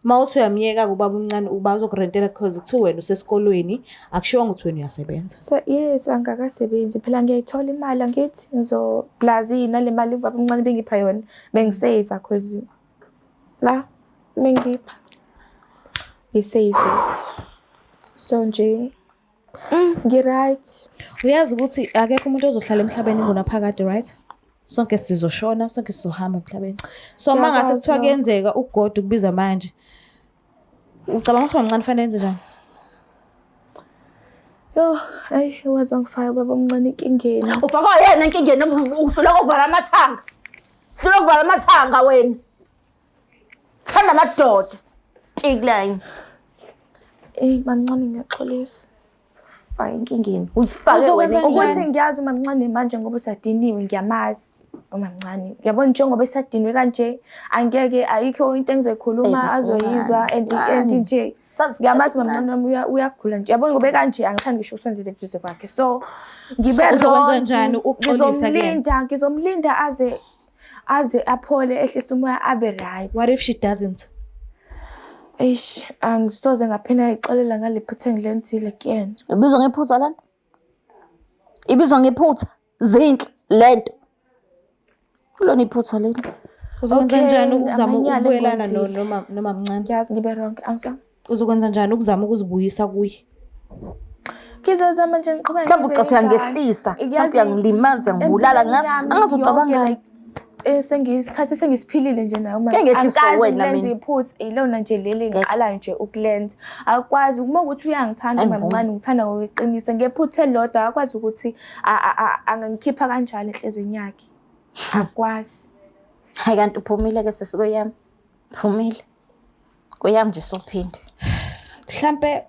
Mawuthi uyamnyeka kubaba umncane uba uzokurentela because kuthiwa wena usesikolweni akushiwanga ukuthi wena uyasebenza. So yes angakasebenzi phela ngiyayithola imali angithi ngizoblazi le mali baba umncane bengipha yona bengisave because la bengipha ngisave so nje ngiright. Uyazi ukuthi akekho umuntu ozohlala emhlabeni ngonaphakade right? Sonke sizoshona sonke sizohamba emhlabeni. So mangase kuthiwa kuyenzeka uGod ukubiza manje. Ucabanga ukuthi uMamncane fanele enze njani? Yo wazongifaka baba umncane inkingeni. Ufaka yena enkingeni uhlula ukuvala amathanga. Uhlula ukuvala amathanga wena. Thanda amadoda. Tikline. Mamncane ngiyaxolisa. Faka enkingeni. Usifake wena Ukuthi ngiyazi uMamncane manje ngoba usadiniwe ngiyamazi uMamncane. Ngiyabona njengoba esadiniwe kanje angeke ayikho into engizoyikhuluma azoyizwa and nje ngiyamazi uMamncane wami uyagula nje. Yabona ngoba kanje angithandi ngisho usondele eduze kwakhe. So ngibe uzokwenza njani ukuxolisa kuyena? Ngizomlinda aze aphole ehlisa umoya abe right. What if she doesn't? Angisoze ngaphina ngixolela ngale phutha engilenzile kuyena. Ibizwa ngephutha lana. Ibizwa ngephutha zinhle lento. Kulona iphutha leli. Uzokwenza njani ukuzama ukubuyelana noMamncane? Ngiyazi ngibe wrong angisa. Uzokwenza njani ukuzama ukuzibuyisa kuye? Ngizozama nje ngiqhubeke. Mhlawumbe ucathi uyangehlisa. Mhlawumbe uyangilimaza uyangibulala angazi ucabanga. isikhathi sengisiphilile nje nayo Ke ngehlisa wena ngilenza mina. iphutha ilona nje leli ngiqala nje ukulenza. Akwazi uma ukuthi uyangithanda mamncane ngithanda ngokweqiniso ngephutha elodwa akwazi ukuthi angangikhipha kanjalo enhlizweni yakhe. Akwazi. Hayi kanti uphumile ke sesikoyami. Phumile. Koyami nje sophinde. Mhlampe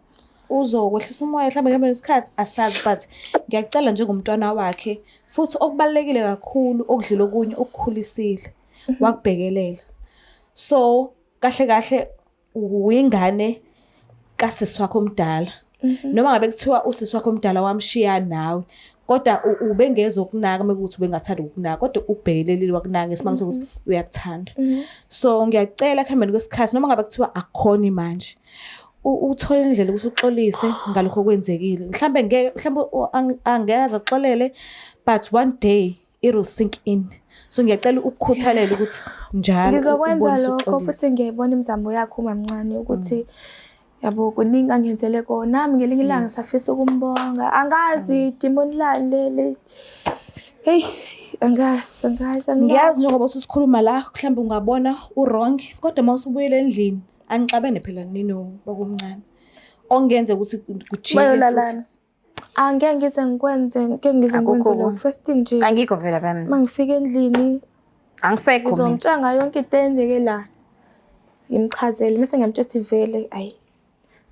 uzokwehlisa umoya mhlambe ngemva kwesikhathi asazi but ngiyacela njengomntwana wakhe futhi okubalekile kakhulu okudlula okunye ukukhulisile wakubhekelela. So kahle kahle uyingane kasisi wakho omdala. Noma ngabe kuthiwa usisi wakho omdala wamshiya nawe kodwa ubengezokunaka mekuthi ubengathanda ukunaka kodwa ukubhekelelile wakunaka ngesimanga sokuthi uyakuthanda. So ngiyacela kuhambeni kwesikhathi noma ngabe kuthiwa akukhona manje uthola indlela ukuthi uxolise ngalokho okwenzekile. Mhlambe angeke axolele but one day it will sink in. So ngiyacela ukukhuthalela ukuthi njalo ngizokwenza lokho futhi ngiyibona imizamo yakho mamncane ukuthi yabo kuningi angenzele kona nami ngelinye ilanga safisa ukumbonga angazi demon lale hey angazi ngiyazi njengoba usikhuluma la mhlambe ungabona wrong kodwa mawusubuyele endlini angixabene phela nini babomncane ongenze ukuthi kujike bayolalana angeke ngize ngikwenze lokho first thing nje Angikho vela bami. mangifika endlini Angisekho mina. ngizomtshanga yonke into eyenzeke la ngimchazele bese ngiyamtshela vele ayi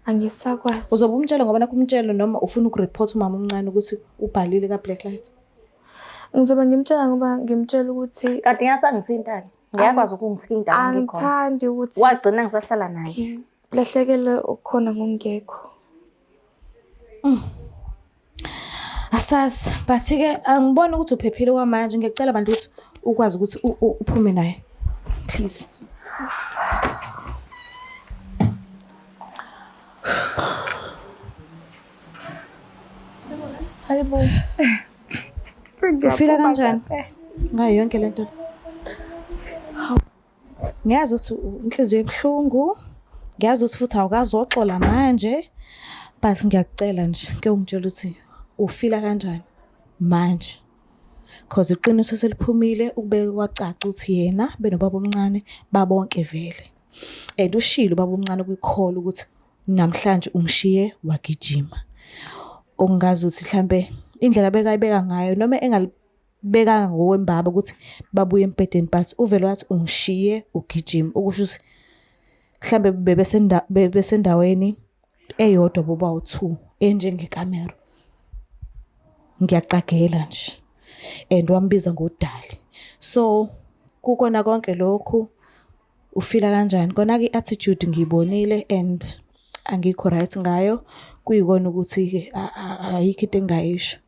angisakwazi. uzobe umtshela ngoba nakho umtshelo noma ufuna ukureport umama omncane ukuthi ubhalile ka Black Lives. Ngizobe ngimtshela ngoba ngimtshela ukuthi Kanti ngasangithintana. Ngiyakwazi ukungithinta ngikho. angithandi ukuthi Wagcina ngisahlala naye. lahlekele ukukhona ngongekho. Asazi but ke angibona ukuthi uphephile kwamanje ngiyacela abantu ukuthi ukwazi ukuthi uphume naye please. Hayibo. Ufila kanjani ngayo yonke lento? Ngiyazi ukuthi inhliziyo ebuhlungu, ngiyazi ukuthi futhi awukazoxola manje but ngiyakucela nje ke ungitshela ukuthi ufila kanjani manje because iqiniso seliphumile ukubeka kwacaca ukuthi yena benobaba omncane babonke vele and ushilo baba omncane kwikholo ukuthi namhlanje umshiye wagijima. Ongazi ukuthi mhlambe indlela bekayibeka ngayo noma engalibeka ngokwembaba ukuthi babuye empedeni but uvele wathi ungishiye ugijima okusho ukuthi mhlambe bebesendaweni eyodwa boba u2 enjengekamera. Ngiyaqagela nje and wambiza ngodali. So kukona konke lokhu ufila kanjani? Kona ke attitude ngiyibonile and angikho right ngayo kuyikona ukuthi ke ayikho into engayisho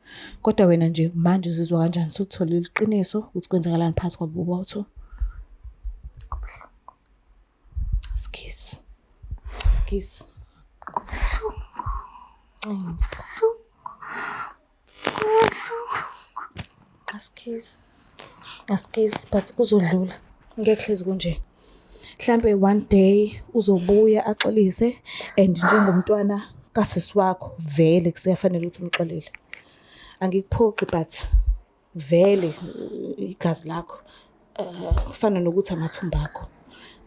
kodwa wena nje manje uzizwa kanjani sokuthola iqiniso ukuthi kwenzakalani phakathi kwabo bobathu? Skis askis but kuzodlula ngeke hlezi kunje. Mhlambe one day uzobuya axolise and njengomntwana kasisi wakho vele kusefanele ukuthi umxolele. Angikuphoqi but vele igazi lakho kufana nokuthi amathumba akho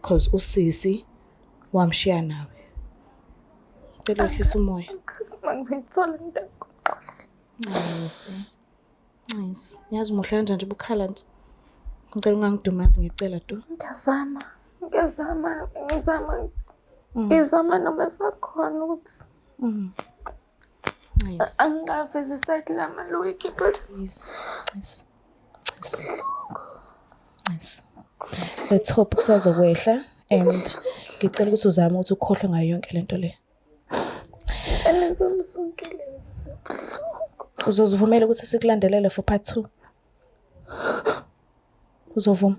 because usisi wamshiya nawe. Cela uhlisa umoya. Mangithola into. Nice. Yazi muhla kanjani nje bukhala nje. Ngicela ungangidumazi ngicela tu. Ngizama noma sakhona ukuthi Nice. angingavezi side lama loyiki but Nice. Let's hope kusazokwehla and ngicela ukuthi uzame ukuthi ukhohle ngayo yonke lento le. enizomsonkeleza. Uzozivumela ukuthi sikulandelele for part 2? Uzovuma?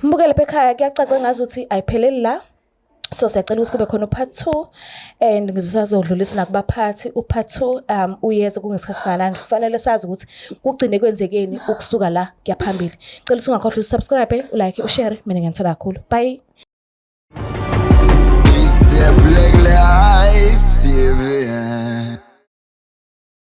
Mbukele lapha ekhaya kuyacaca ngazi ukuthi ayipheleli la. So siyacela ukuthi kube khona part 2 and ngizosazodlulisa nakubaphathi upart 2 uyeza kungesikhathi kanani kufanele sazi ukuthi kugcine kwenzekeni ukusuka la kuyaphambili. Ngicela ukuthi ungakhohlwa usubscribe, ulike, ushare mina ngiyanthola kakhulu. Bye.